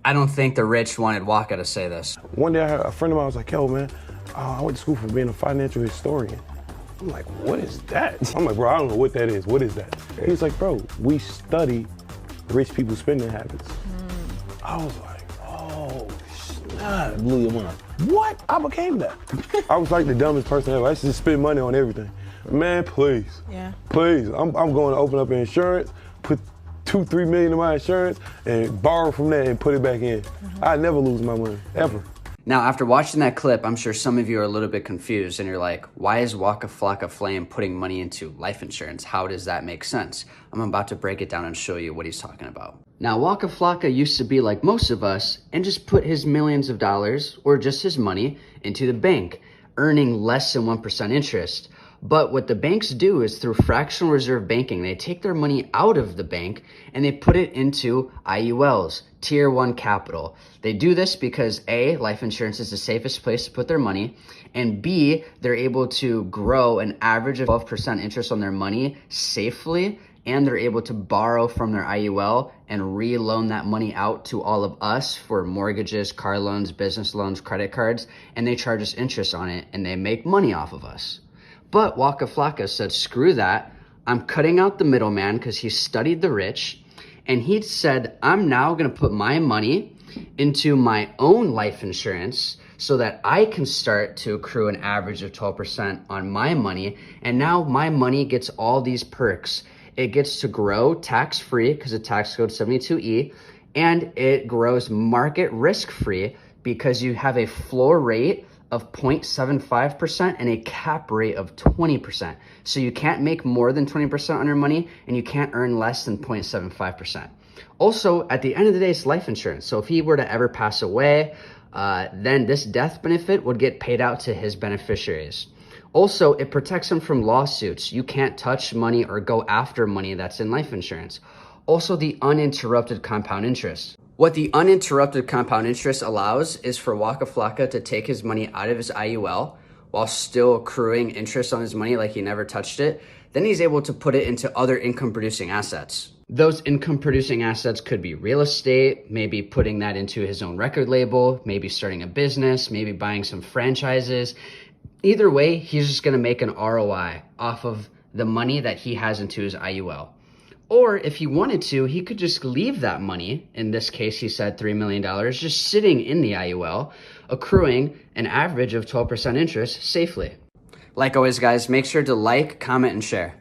I don't think the rich wanted Waka to say this. One day, a friend of mine was like, yo, man, I went to school for being a financial historian. I'm like, what is that? I'm like, bro, I don't know what that is. What is that? He's like, bro, we study rich people's spending habits. I was like, oh, snap. Blew your mind. What? I became that. I was like the dumbest person ever. I used to just spend money on everything. Man, please. Yeah. Please. I'm going to open up an insurance, put $2-3 million in my insurance, and borrow from that and put it back in. I never lose my money, ever. Now, after watching that clip, I'm sure some of you are a little bit confused and you're like, why is Waka Flocka Flame putting money into life insurance? How does that make sense? I'm about to break it down and show you what he's talking about. Now, Waka Flocka used to be like most of us and just put his millions of dollars or just his money into the bank, earning less than 1% interest. But what the banks do is through fractional reserve banking, they take their money out of the bank and they put it into IULs, Tier 1 capital. They do this because A, life insurance is the safest place to put their money, and B, they're able to grow an average of 12% interest on their money safely, and they're able to borrow from their IUL and re-loan that money out to all of us for mortgages, car loans, business loans, credit cards, and they charge us interest on it and they make money off of us. But Waka Flocka said, screw that. I'm cutting out the middleman because he studied the rich. And he said, I'm now going to put my money into my own life insurance so that I can start to accrue an average of 12% on my money. And now my money gets all these perks. It gets to grow tax-free because of tax code 72E. And it grows market risk-free because you have a floor rate of 0.75% and a cap rate of 20%. So you can't make more than 20% on your money and you can't earn less than 0.75%. Also, at the end of the day, it's life insurance. So if he were to ever pass away, then this death benefit would get paid out to his beneficiaries. Also, it protects him from lawsuits. You can't touch money or go after money that's in life insurance. Also, the uninterrupted compound interest. What the uninterrupted compound interest allows is for Waka Flocka to take his money out of his IUL while still accruing interest on his money like he never touched it. Then he's able to put it into other income producing assets. Those income producing assets could be real estate, maybe putting that into his own record label, maybe starting a business, maybe buying some franchises. Either way, he's just gonna make an ROI off of the money that he has into his IUL. Or if he wanted to, he could just leave that money, in this case he said $3 million, just sitting in the IUL, accruing an average of 12% interest safely. Like always guys, make sure to like, comment, and share.